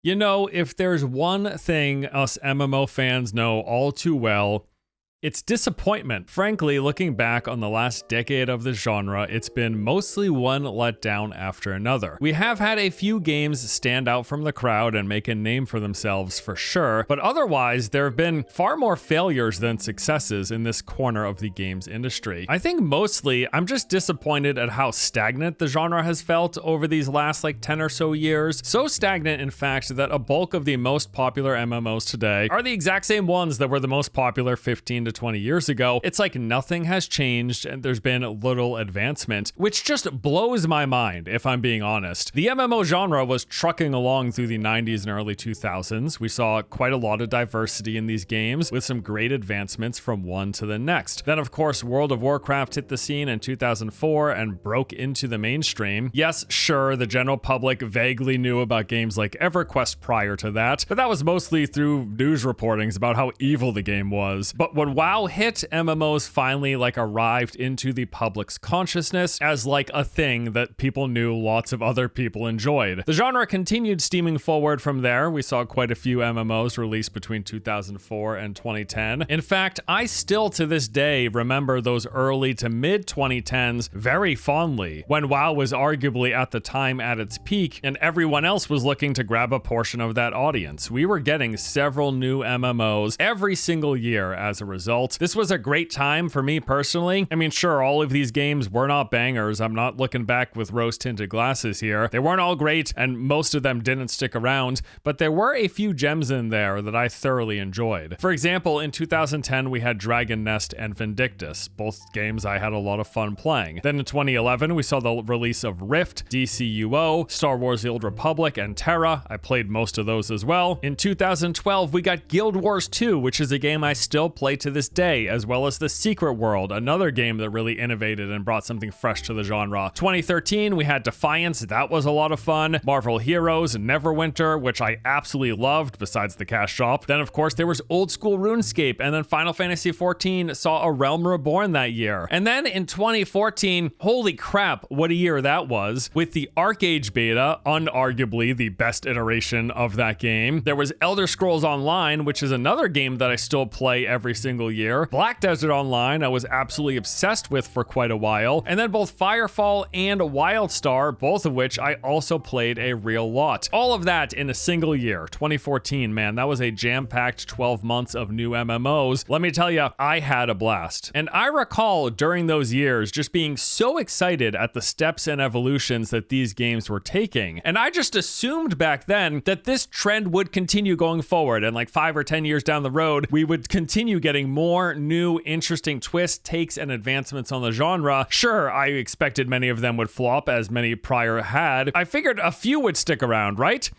You know, if there's one thing us MMO fans know all too well, it's disappointment. Frankly, looking back on the last decade of the genre, it's been mostly one letdown after another. We have had a few games stand out from the crowd and make a name for themselves for sure, but otherwise there have been far more failures than successes in this corner of the games industry. I think mostly I'm just disappointed at how stagnant the genre has felt over these last 10 or so years. So stagnant, in fact, that a bulk of the most popular MMOs today are the exact same ones that were the most popular 15 to 20 years ago. It's like nothing has changed and there's been little advancement, which just blows my mind if I'm being honest. The MMO genre was trucking along through the 90s and early 2000s. We saw quite a lot of diversity in these games with some great advancements from one to the next. Then of course World of Warcraft hit the scene in 2004 and broke into the mainstream. Yes, sure, the general public vaguely knew about games like EverQuest prior to that, but that was mostly through news reportings about how evil the game was. But when WoW hit, MMOs finally arrived into the public's consciousness as a thing that people knew lots of other people enjoyed. The genre continued steaming forward from there. We saw quite a few MMOs released between 2004 and 2010. In fact, I still to this day remember those early to mid 2010s very fondly, when WoW was arguably at the time at its peak and everyone else was looking to grab a portion of that audience. We were getting several new MMOs every single year as a result. This was a great time for me personally. I mean, sure, all of these games were not bangers. I'm not looking back with rose-tinted glasses here. They weren't all great, and most of them didn't stick around, but there were a few gems in there that I thoroughly enjoyed. For example, in 2010, we had Dragon Nest and Vindictus, both games I had a lot of fun playing. Then in 2011, we saw the release of Rift, DCUO, Star Wars The Old Republic, and Terra. I played most of those as well. In 2012, we got Guild Wars 2, which is a game I still play to this day, as well as The Secret World, another game that really innovated and brought something fresh to the genre. 2013, we had Defiance, that was a lot of fun. Marvel Heroes, Neverwinter, which I absolutely loved, besides the cash shop. Then of course there was old school RuneScape, and then Final Fantasy XIV saw A Realm Reborn that year. And then in 2014, holy crap, what a year that was, with the ArcheAge beta, unarguably the best iteration of that game. There was Elder Scrolls Online, which is another game that I still play every single year. Black Desert Online I was absolutely obsessed with for quite a while, and then both Firefall and Wildstar, both of which I also played a real lot. All of that in a single year. 2014, man, that was a jam-packed 12 months of new MMOs. Let me tell you, I had a blast. And I recall during those years just being so excited at the steps and evolutions that these games were taking. And I just assumed back then that this trend would continue going forward, and 5 or 10 years down the road, we would continue getting more new, interesting twists, takes, and advancements on the genre. Sure, I expected many of them would flop, as many prior had. I figured a few would stick around, right?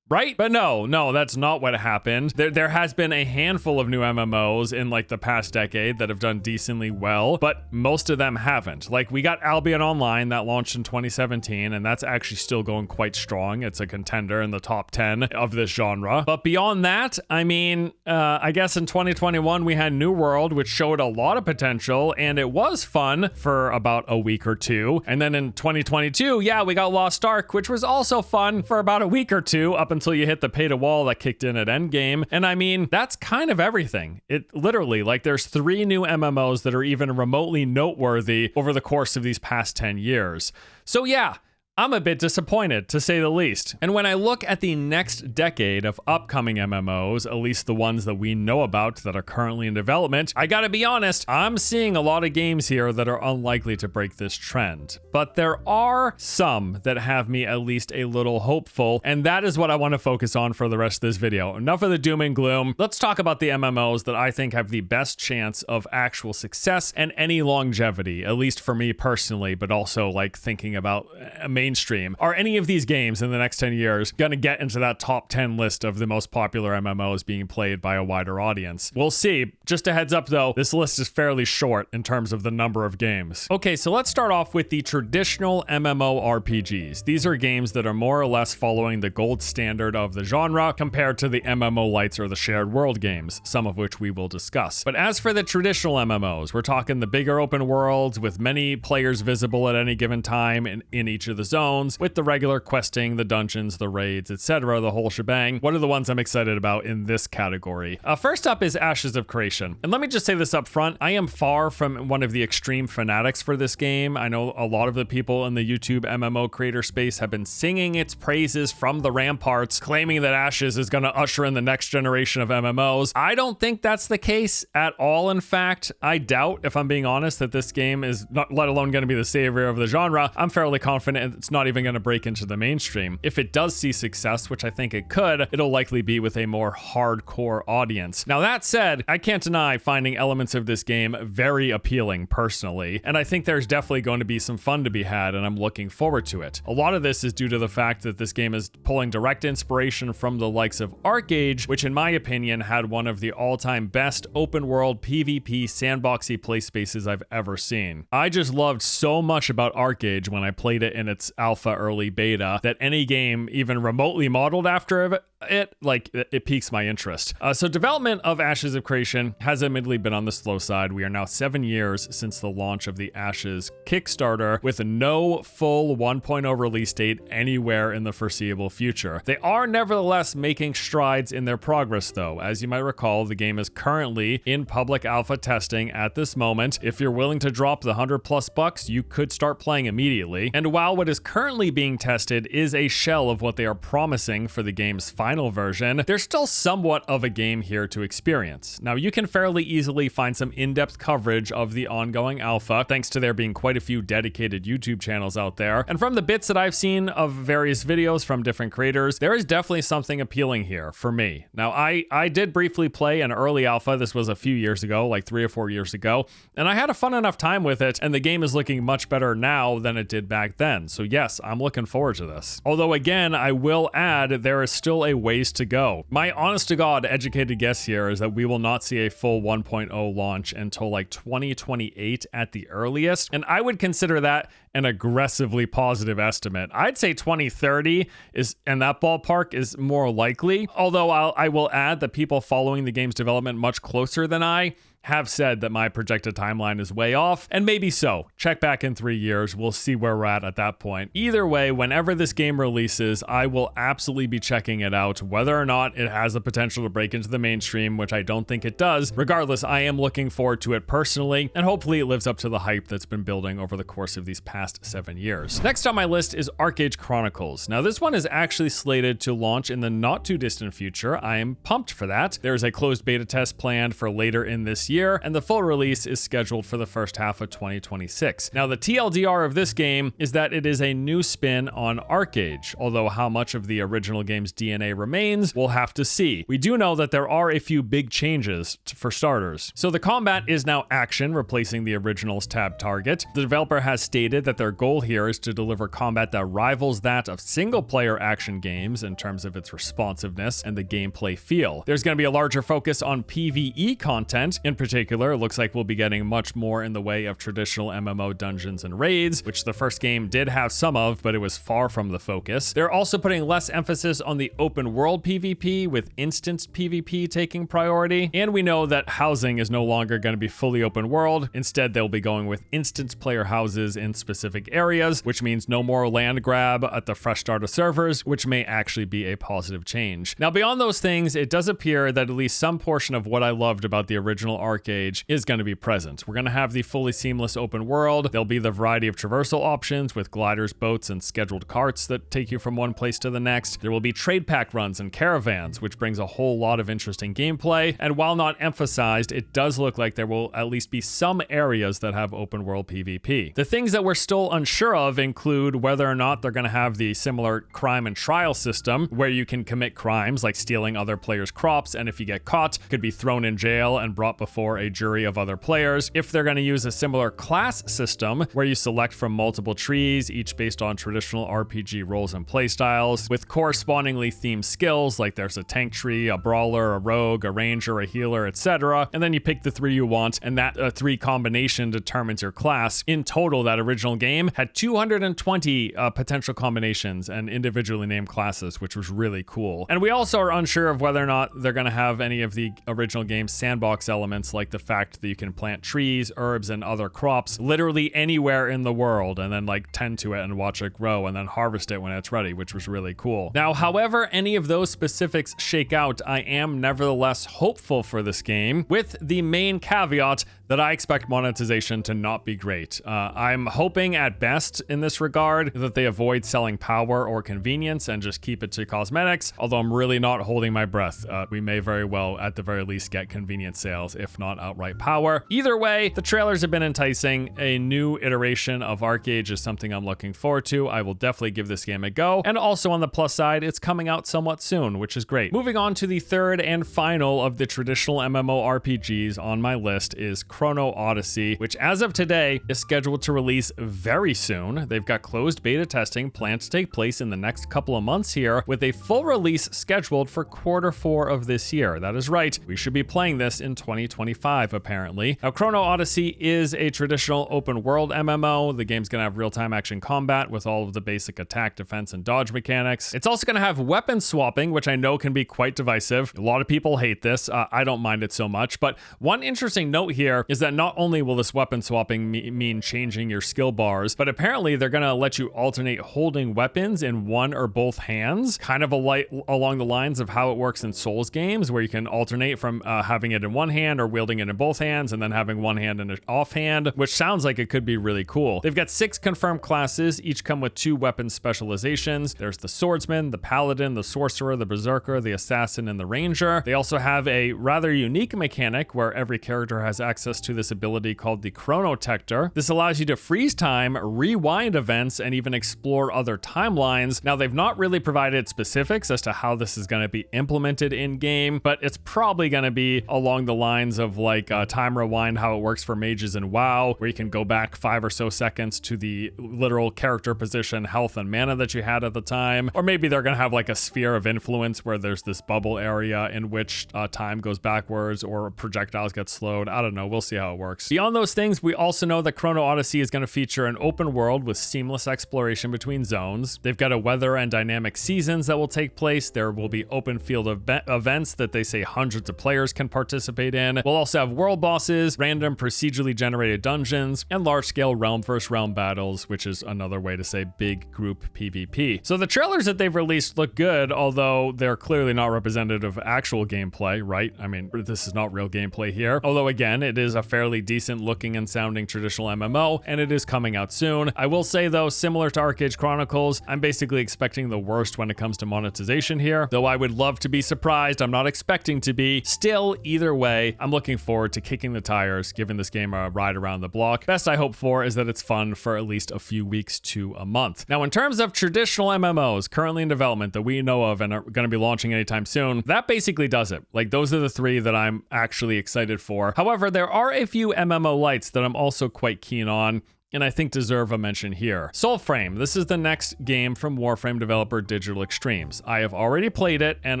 But no, that's not what happened. There has been a handful of new MMOs in the past decade that have done decently well, but most of them haven't. We got Albion Online that launched in 2017, and that's actually still going quite strong. It's a contender in the top 10 of this genre. But beyond that, I mean, I guess in 2021 we had New World, which showed a lot of potential, and it was fun for about a week or two. And then in 2022, yeah, we got Lost Ark, which was also fun for about a week or two, up until you hit the pay to wall that kicked in at endgame. And I mean, that's kind of everything. It literally, there's 3 new MMOs that are even remotely noteworthy over the course of these past 10 years. So yeah, I'm a bit disappointed, to say the least. And when I look at the next decade of upcoming MMOs, at least the ones that we know about that are currently in development, I gotta be honest, I'm seeing a lot of games here that are unlikely to break this trend. But there are some that have me at least a little hopeful, and that is what I want to focus on for the rest of this video. Enough of the doom and gloom. Let's talk about the MMOs that I think have the best chance of actual success and any longevity, at least for me personally, but also thinking about mainstream. Are any of these games in the next 10 years gonna get into that top 10 list of the most popular MMOs being played by a wider audience? We'll see. Just a heads up though, this list is fairly short in terms of the number of games. Okay, so let's start off with the traditional MMORPGs. These are games that are more or less following the gold standard of the genre compared to the MMO-lites or the shared world games, some of which we will discuss. But as for the traditional MMOs, we're talking the bigger open worlds with many players visible at any given time in each of the zones with the regular questing, the dungeons, the raids, etc., the whole shebang. What are the ones I'm excited about in this category? First up is Ashes of Creation. And let me just say this up front. I am far from one of the extreme fanatics for this game. I know a lot of the people in the YouTube MMO creator space have been singing its praises from the ramparts, claiming that Ashes is going to usher in the next generation of MMOs. I don't think that's the case at all. In fact, I doubt, if I'm being honest, that this game is not, let alone going to be the savior of the genre. I'm fairly confident it's not even going to break into the mainstream. If it does see success, which I think it could, it'll likely be with a more hardcore audience. Now that said, I can't deny finding elements of this game very appealing personally, and I think there's definitely going to be some fun to be had, and I'm looking forward to it. A lot of this is due to the fact that this game is pulling direct inspiration from the likes of ArcheAge, which in my opinion had one of the all-time best open world PvP sandboxy play spaces I've ever seen. I just loved so much about ArcheAge when I played it in its alpha early beta that any game even remotely modeled after it piques my interest. So development of Ashes of Creation has admittedly been on the slow side. We are now 7 years since the launch of the Ashes Kickstarter, with no full 1.0 release date anywhere in the foreseeable future. They are nevertheless making strides in their progress though. As you might recall, the game is currently in public alpha testing at this moment. If you're willing to drop the $100+ you could start playing immediately. And while what is currently being tested is a shell of what they are promising for the game's final version, there's still somewhat of a game here to experience. Now, you can fairly easily find some in-depth coverage of the ongoing alpha, thanks to there being quite a few dedicated YouTube channels out there. And from the bits that I've seen of various videos from different creators, there is definitely something appealing here for me. Now, I did briefly play an early alpha. This was a few years ago, like 3 or 4 years ago, and I had a fun enough time with it, and the game is looking much better now than it did back then. So yes, I'm looking forward to this. Although again, I will add, there is still a ways to go. My honest to God educated guess here is that we will not see a full 1.0 launch until like 2028 at the earliest, and I would consider that an aggressively positive estimate. I'd say 2030 is, and that ballpark is more likely, although I will add that people following the game's development much closer than I have said that my projected timeline is way off, and maybe so. Check back in 3 years, we'll see where we're at that point. Either way, whenever this game releases, I will absolutely be checking it out, whether or not it has the potential to break into the mainstream, which I don't think it does. Regardless, I am looking forward to it personally, and hopefully it lives up to the hype that's been building over the course of these past 7 years. Next on my list is ArcheAge Chronicles. Now this one is actually slated to launch in the not too distant future. I am pumped for that. There's a closed beta test planned for later in this year, and the full release is scheduled for the first half of 2026. Now, the TLDR of this game is that it is a new spin on ArcheAge, although how much of the original game's DNA remains, we'll have to see. We do know that there are a few big changes for starters. So the combat is now action, replacing the original's tab target. The developer has stated that their goal here is to deliver combat that rivals that of single-player action games in terms of its responsiveness and the gameplay feel. There's going to be a larger focus on PvE content. In particular, it looks like we'll be getting much more in the way of traditional MMO dungeons and raids, which the first game did have some of, but it was far from the focus. They're also putting less emphasis on the open world PvP, with instanced PvP taking priority. And we know that housing is no longer going to be fully open world. Instead, they'll be going with instance player houses in specific areas, which means no more land grab at the fresh start of servers, which may actually be a positive change. Now, beyond those things, it does appear that at least some portion of what I loved about the original ArcheAge is going to be present. We're going to have the fully seamless open world. There'll be the variety of traversal options with gliders, boats, and scheduled carts that take you from one place to the next. There will be trade pack runs and caravans, which brings a whole lot of interesting gameplay. And while not emphasized, it does look like there will at least be some areas that have open world PvP. The things that we're still unsure of include whether or not they're going to have the similar crime and trial system, where you can commit crimes like stealing other players' crops, and if you get caught, could be thrown in jail and brought before a jury of other players. If they're going to use a similar class system where you select from multiple trees, each based on traditional RPG roles and playstyles, with correspondingly themed skills, like there's a tank tree, a brawler, a rogue, a ranger, a healer, etc. And then you pick the 3 you want, and that 3 combination determines your class. In total, that original game had 220 potential combinations and individually named classes, which was really cool. And we also are unsure of whether or not they're going to have any of the original game's sandbox elements attributes like the fact that you can plant trees, herbs, and other crops literally anywhere in the world and then like tend to it and watch it grow and then harvest it when it's ready, which was really cool. Now, however any of those specifics shake out, I am nevertheless hopeful for this game, with the main caveat that I expect monetization to not be great. I'm hoping at best in this regard that they avoid selling power or convenience and just keep it to cosmetics, although I'm really not holding my breath. We may very well at the very least get convenience sales, if not outright power. Either way, the trailers have been enticing. A new iteration of ArcheAge is something I'm looking forward to. I will definitely give this game a go. And also on the plus side, it's coming out somewhat soon, which is great. Moving on to the third and final of the traditional MMORPGs on my list is Chrono Odyssey, which as of today is scheduled to release very soon. They've got closed beta testing planned to take place in the next couple of months here, with a full release scheduled for Q4 of this year. That is right, we should be playing this in 2025 apparently. Now, Chrono Odyssey is a traditional open world MMO. The game's gonna have real-time action combat with all of the basic attack, defense, and dodge mechanics. It's also gonna have weapon swapping, which I know can be quite divisive. A lot of people hate this. I don't mind it so much, but one interesting note here is that not only will this weapon swapping mean changing your skill bars, but apparently they're gonna let you alternate holding weapons in one or both hands, kind of along the lines of how it works in Souls games, where you can alternate from having it in one hand or wielding it in both hands and then having one hand in an offhand, which sounds like it could be really cool. They've got 6 confirmed classes, each come with 2 weapon specializations. There's the swordsman, the paladin, the sorcerer, the berserker, the assassin, and the ranger. They also have a rather unique mechanic where every character has access to this ability called the Chronotector. This allows you to freeze time, rewind events, and even explore other timelines. Now, they've not really provided specifics as to how this is going to be implemented in game, but it's probably going to be along the lines of like time rewind, how it works for mages in WoW, where you can go back 5 or so seconds to the literal character position, health, and mana that you had at the time. Or maybe they're going to have like a sphere of influence where there's this bubble area in which time goes backwards or projectiles get slowed. I don't know. We'll see how it works. Beyond those things, we also know that Chrono Odyssey is going to feature an open world with seamless exploration between zones. They've got a weather and dynamic seasons that will take place. There will be open field events that they say hundreds of players can participate in. We'll also have world bosses, random procedurally generated dungeons, and large-scale realm versus realm battles, which is another way to say big group PvP. So the trailers that they've released look good, although they're clearly not representative of actual gameplay, right? I mean, this is not real gameplay here. Although again, it is a fairly decent looking and sounding traditional MMO, and it is coming out soon. I will say though, similar to ArcheAge Chronicles, I'm basically expecting the worst when it comes to monetization here. Though I would love to be surprised, I'm not expecting to be. Still, either way, I'm looking forward to kicking the tires, giving this game a ride around the block. Best I hope for is that it's fun for at least a few weeks to a month. Now, in terms of traditional MMOs currently in development that we know of and are going to be launching anytime soon, that basically does it. Like, those are the 3 that I'm actually excited for. However, there are a few MMO-lites that I'm also quite keen on, and I think deserve a mention here. Soulframe. This is the next game from Warframe developer Digital Extremes. I have already played it, and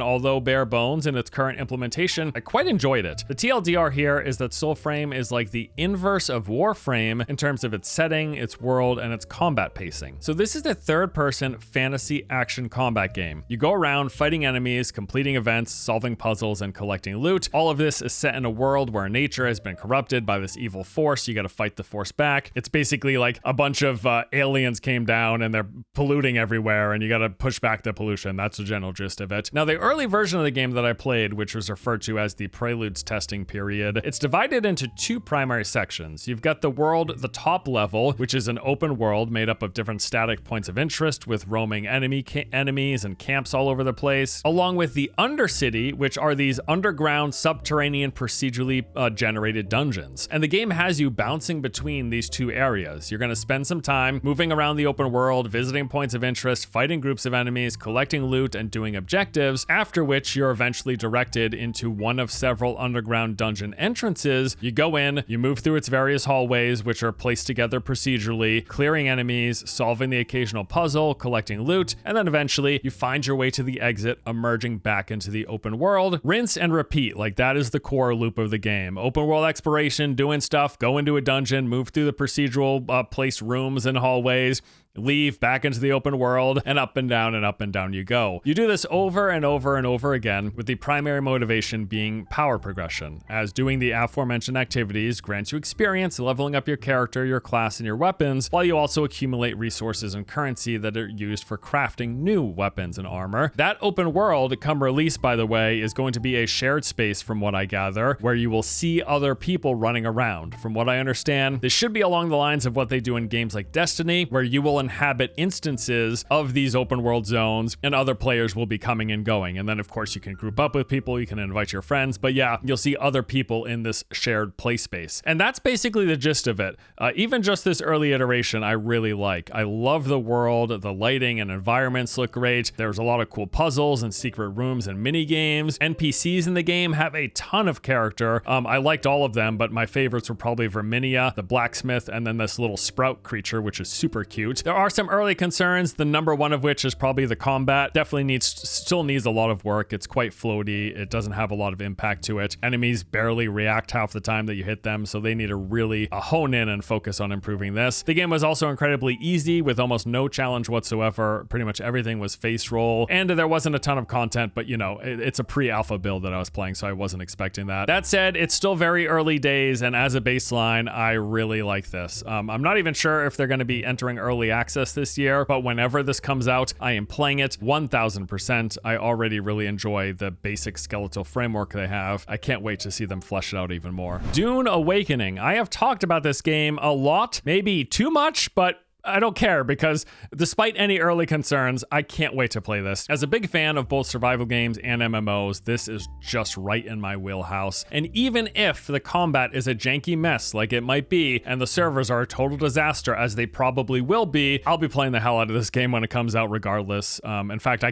although bare bones in its current implementation, I quite enjoyed it. The TLDR here is that Soulframe is like the inverse of Warframe in terms of its setting, its world, and its combat pacing. So this is a third-person fantasy action combat game. You go around fighting enemies, completing events, solving puzzles, and collecting loot. All of this is set in a world where nature has been corrupted by this evil force. You gotta fight the force back. It's basically like a bunch of aliens came down and they're polluting everywhere and you gotta push back the pollution. That's the general gist of it. Now, the early version of the game that I played, which was referred to as the Preludes testing period, it's divided into 2 primary sections. You've got the world, the top level, which is an open world made up of different static points of interest with roaming enemies and camps all over the place, along with the Undercity, which are these underground, subterranean, procedurally generated dungeons. And the game has you bouncing between these 2 areas. You're going to spend some time moving around the open world, visiting points of interest, fighting groups of enemies, collecting loot, and doing objectives, after which you're eventually directed into one of several underground dungeon entrances. You go in, you move through its various hallways, which are placed together procedurally, clearing enemies, solving the occasional puzzle, collecting loot, and then eventually you find your way to the exit, emerging back into the open world. Rinse and repeat, like that is the core loop of the game. Open world exploration, doing stuff, go into a dungeon, move through the procedural place rooms and hallways, leave back into the open world, and up and down you go. You do this over and over and over again, with the primary motivation being power progression, as doing the aforementioned activities grants you experience, leveling up your character, your class, and your weapons, while you also accumulate resources and currency that are used for crafting new weapons and armor. That open world, come release by the way, is going to be a shared space from what I gather, where you will see other people running around. From what I understand, this should be along the lines of what they do in games like Destiny, where you will inhabit instances of these open world zones and other players will be coming and going. And then of course you can group up with people, you can invite your friends, but yeah, you'll see other people in this shared play space. And that's basically the gist of it. Even just this early iteration, I really like. I love the world, the lighting and environments look great. There's a lot of cool puzzles and secret rooms and mini games. NPCs in the game have a ton of character. I liked all of them, but my favorites were probably Verminia, the blacksmith, and then this little sprout creature, which is super cute. There are some early concerns, the number one of which is probably the combat. Definitely still needs a lot of work. It's quite floaty. It doesn't have a lot of impact to it. Enemies barely react half the time that you hit them, so they need to really hone in and focus on improving this. The game was also incredibly easy with almost no challenge whatsoever. Pretty much everything was face roll, and there wasn't a ton of content, but you know, it's a pre-alpha build that I was playing, so I wasn't expecting that. That said, it's still very early days, and as a baseline, I really like this. I'm not even sure if they're going to be entering early access this year, but whenever this comes out, I am playing it 1000%. I already really enjoy the basic skeletal framework they have. I can't wait to see them flesh it out even more. Dune Awakening. I have talked about this game a lot, maybe too much, but I don't care because despite any early concerns, I can't wait to play this. As a big fan of both survival games and MMOs, this is just right in my wheelhouse. And even if the combat is a janky mess like it might be, and the servers are a total disaster as they probably will be, I'll be playing the hell out of this game when it comes out regardless. In fact,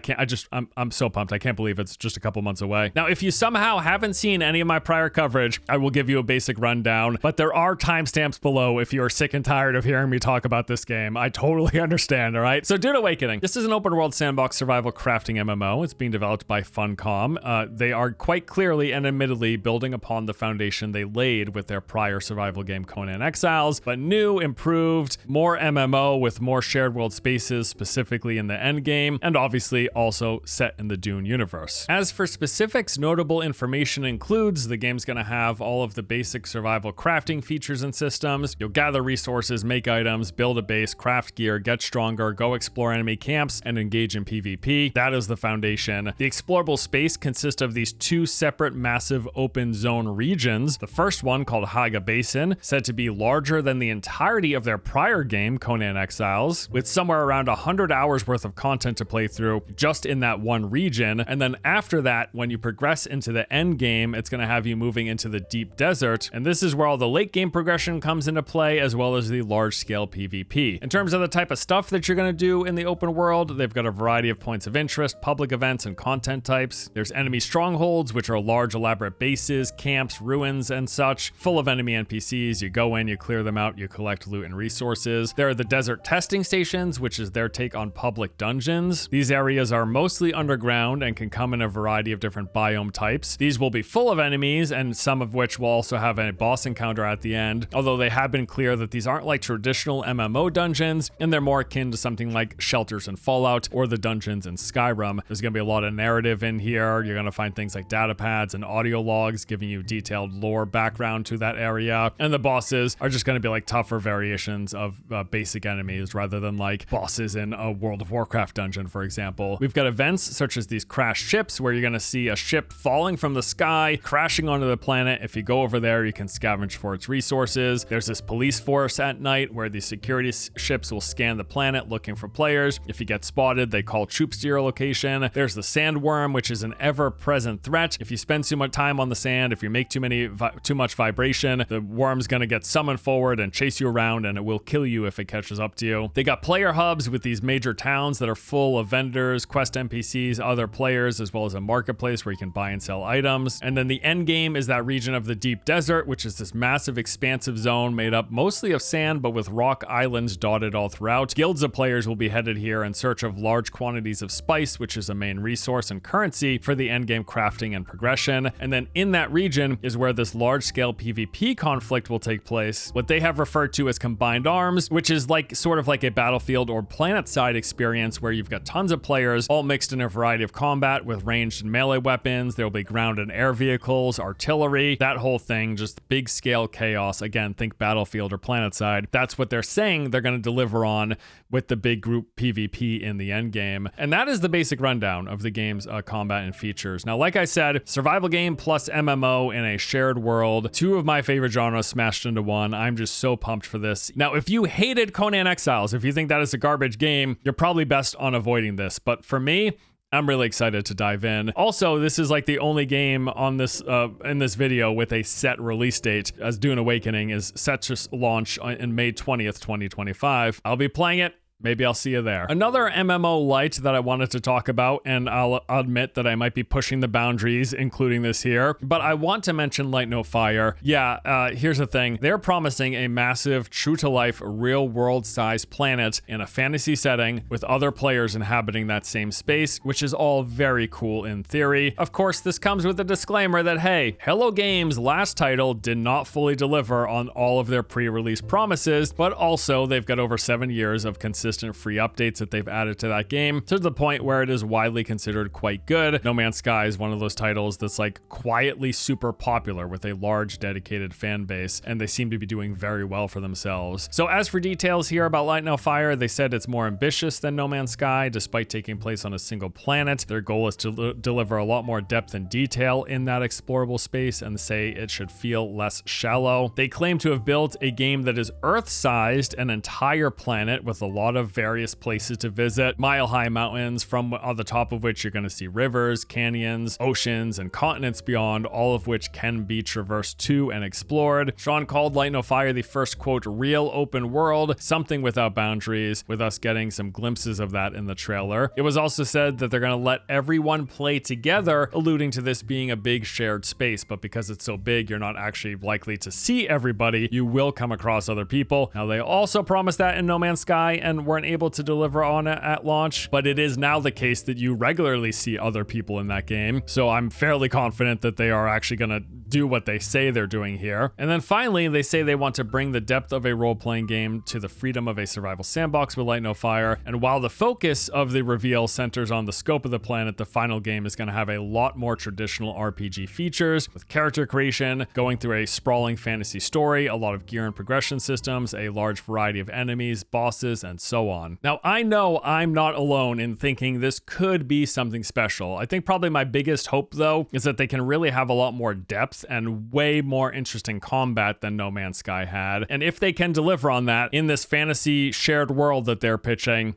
I'm so pumped. I can't believe it's just a couple months away. Now, if you somehow haven't seen any of my prior coverage, I will give you a basic rundown, but there are timestamps below if you are sick and tired of hearing me talk about this game. I totally understand, all right? So Dune Awakening. This is an open world sandbox survival crafting MMO. It's being developed by Funcom. They are quite clearly and admittedly building upon the foundation they laid with their prior survival game Conan Exiles, but new, improved, more MMO with more shared world spaces, specifically in the end game, and obviously also set in the Dune universe. As for specifics, notable information includes the game's gonna have all of the basic survival crafting features and systems. You'll gather resources, make items, build a base, craft gear, get stronger, go explore enemy camps, and engage in PvP. That is the foundation. The explorable space consists of these two separate massive open zone regions. The first one, called Haga Basin, said to be larger than the entirety of their prior game, Conan Exiles, with somewhere around 100 hours worth of content to play through just in that one region. And then after that, when you progress into the end game, it's going to have you moving into the deep desert. And this is where all the late game progression comes into play, as well as the large scale PvP. In terms of the type of stuff that you're going to do in the open world, they've got a variety of points of interest, public events, and content types. There's enemy strongholds, which are large elaborate bases, camps, ruins, and such, full of enemy NPCs. You go in, you clear them out, you collect loot and resources. There are the desert testing stations, which is their take on public dungeons. These areas are mostly underground and can come in a variety of different biome types. These will be full of enemies, and some of which will also have a boss encounter at the end, although they have been clear that these aren't like traditional MMO dungeons, and they're more akin to something like shelters in Fallout or the dungeons in Skyrim. There's going to be a lot of narrative in here. You're going to find things like data pads and audio logs giving you detailed lore background to that area. And the bosses are just going to be like tougher variations of basic enemies rather than like bosses in a World of Warcraft dungeon, for example. We've got events such as these crashed ships where you're going to see a ship falling from the sky, crashing onto the planet. If you go over there, you can scavenge for its resources. There's this police force at night where the security ships will scan the planet looking for players. If you get spotted, they call troops to your location. There's the sandworm, which is an ever-present threat. If you spend too much time on the sand, if you make too much vibration, the worm's gonna get summoned forward and chase you around, and it will kill you if it catches up to you. They got player hubs with these major towns that are full of vendors, quest NPCs, other players, as well as a marketplace where you can buy and sell items. And then the end game is that region of the deep desert, which is this massive expansive zone made up mostly of sand, but with rock islands dotted dotted all throughout. Guilds of players will be headed here in search of large quantities of spice, which is a main resource and currency for the endgame crafting and progression. And then in that region is where this large-scale PvP conflict will take place, what they have referred to as Combined Arms, which is like sort of like a battlefield or planet-side experience where you've got tons of players all mixed in a variety of combat with ranged and melee weapons. There'll be ground and air vehicles, artillery, that whole thing, just big scale chaos. Again, think battlefield or planet-side. That's what they're saying they're going to deliver on with the big group PvP in the end game. And that is the basic rundown of the game's combat and features. Now, like I said, survival game plus MMO in a shared world, two of my favorite genres smashed into one. I'm just so pumped for this. Now, if you hated Conan Exiles, if you think that is a garbage game, you're probably best on avoiding this. But for me, I'm really excited to dive in. Also, this is like the only game on this in this video with a set release date, as Dune Awakening is set to launch on May 20th, 2025. I'll be playing it. Maybe I'll see you there. Another MMO-lite that I wanted to talk about, and I'll admit that I might be pushing the boundaries, including this here, but I want to mention Light No Fire. Yeah, here's the thing. They're promising a massive, true-to-life, real-world size planet in a fantasy setting with other players inhabiting that same space, which is all very cool in theory. Of course, this comes with a disclaimer that, hey, Hello Games' last title did not fully deliver on all of their pre-release promises, but also they've got over 7 years of consistent free updates that they've added to that game to the point where it is widely considered quite good. No Man's Sky is one of those titles that's like quietly super popular with a large dedicated fan base, and they seem to be doing very well for themselves. So as for details here about Light No Fire, they said it's more ambitious than No Man's Sky despite taking place on a single planet. Their goal is to deliver a lot more depth and detail in that explorable space and say it should feel less shallow. They claim to have built a game that is Earth-sized, an entire planet with a lot of various places to visit, mile-high mountains from on the top of which you're going to see rivers, canyons, oceans, and continents beyond, all of which can be traversed to and explored. Sean called Light No Fire the first, quote, real open world, something without boundaries, with us getting some glimpses of that in the trailer. It was also said that they're going to let everyone play together, alluding to this being a big shared space, but because it's so big, you're not actually likely to see everybody. You will come across other people. Now, they also promised that in No Man's Sky and weren't able to deliver on it at launch, but it is now the case that you regularly see other people in that game. So I'm fairly confident that they are actually going to do what they say they're doing here. And then finally, they say they want to bring the depth of a role-playing game to the freedom of a survival sandbox with Light No Fire. And while the focus of the reveal centers on the scope of the planet, the final game is going to have a lot more traditional RPG features with character creation, going through a sprawling fantasy story, a lot of gear and progression systems, a large variety of enemies, bosses, and so on. Now, I know I'm not alone in thinking this could be something special. I think probably my biggest hope, though, is that they can really have a lot more depth and way more interesting combat than No Man's Sky had. And if they can deliver on that in this fantasy shared world that they're pitching,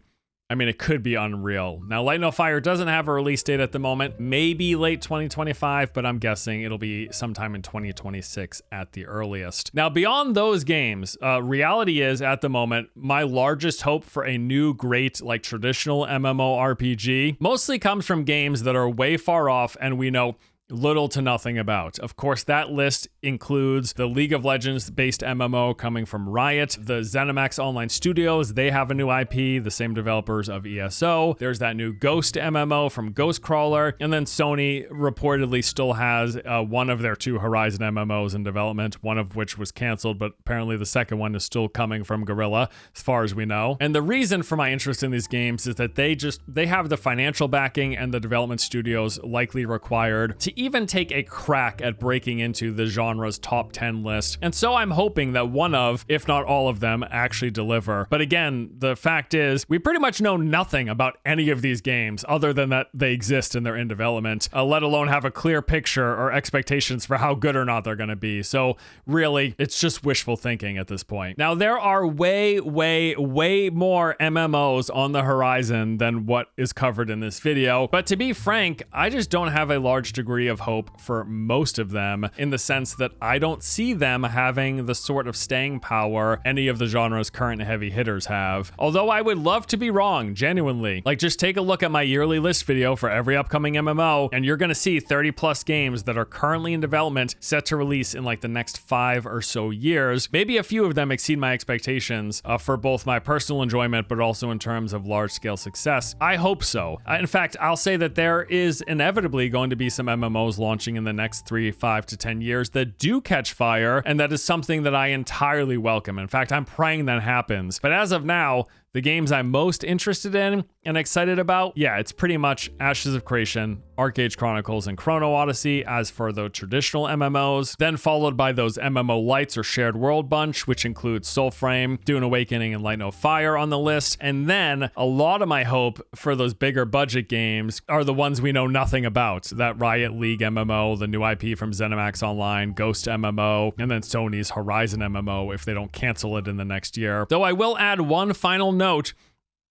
I mean, it could be unreal. Now, Light No Fire doesn't have a release date at the moment, maybe late 2025, but I'm guessing it'll be sometime in 2026 at the earliest. Now, beyond those games, reality is at the moment, my largest hope for a new great, like traditional MMORPG mostly comes from games that are way far off and we know little to nothing about. Of course, that list includes the League of Legends based MMO coming from Riot, the ZeniMax Online Studios, they have a new IP, the same developers of ESO. There's that new Ghost MMO from Ghostcrawler, and then Sony reportedly still has one of their 2 Horizon MMOs in development, one of which was canceled, but apparently the second one is still coming from Guerrilla, as far as we know. And the reason for my interest in these games is that they have the financial backing and the development studios likely required to even take a crack at breaking into the genre's top 10 list. And so I'm hoping that one of, if not all of them, actually deliver. But again, the fact is, we pretty much know nothing about any of these games other than that they exist and they're in development, let alone have a clear picture or expectations for how good or not they're going to be. So really, it's just wishful thinking at this point. Now, there are way more MMOs on the horizon than what is covered in this video. But to be frank, I just don't have a large degree degree of hope for most of them, in the sense that I don't see them having the sort of staying power any of the genre's current heavy hitters have. Although I would love to be wrong, genuinely. Like, just take a look at my yearly list video for every upcoming MMO, and you're gonna see 30 plus games that are currently in development set to release in like the next 5 or so years. Maybe a few of them exceed my expectations for both my personal enjoyment, but also in terms of large scale success. I hope so. In fact, I'll say that there is inevitably going to be some MMOs launching in the next 3, 5 to 10 years that do catch fire, and that is something that I entirely welcome. In fact, I'm praying that happens. But as of now, the games I'm most interested in and excited about, yeah, it's pretty much Ashes of Creation, ArcheAge Chronicles, and Chrono Odyssey as for the traditional MMOs, then followed by those MMO-lites or shared world bunch, which includes Soulframe, Dune Awakening, and Light No Fire on the list. And then a lot of my hope for those bigger budget games are the ones we know nothing about. That Riot League MMO, the new IP from ZeniMax Online, Ghost MMO, and then Sony's Horizon MMO if they don't cancel it in the next year. Though I will add one final note.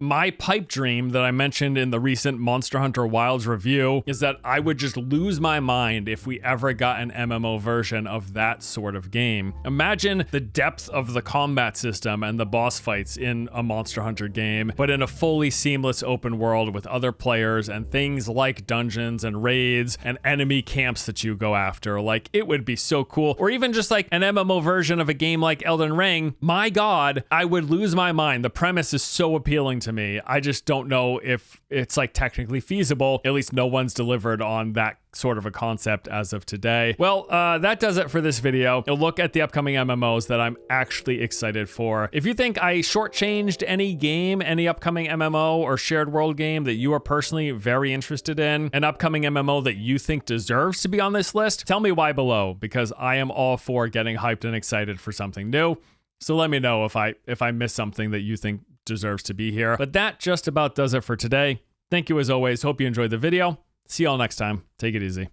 My pipe dream that I mentioned in the recent Monster Hunter Wilds review is that I would just lose my mind if we ever got an MMO version of that sort of game. Imagine the depth of the combat system and the boss fights in a Monster Hunter game, but in a fully seamless open world with other players and things like dungeons and raids and enemy camps that you go after. Like, it would be so cool. Or even just like an MMO version of a game like Elden Ring. My God, I would lose my mind. The premise is so appealing to me. I just don't know if it's like technically feasible. At least no one's delivered on that sort of a concept as of today. Well, that does it for this video. A look at the upcoming MMOs that I'm actually excited for. If you think I shortchanged any game, any upcoming MMO or shared world game that you are personally very interested in, an upcoming MMO that you think deserves to be on this list, tell me why below, because I am all for getting hyped and excited for something new. So let me know if I missed something that you think deserves to be here. But that just about does it for today. Thank you as always. Hope you enjoyed the video. See y'all next time. Take it easy.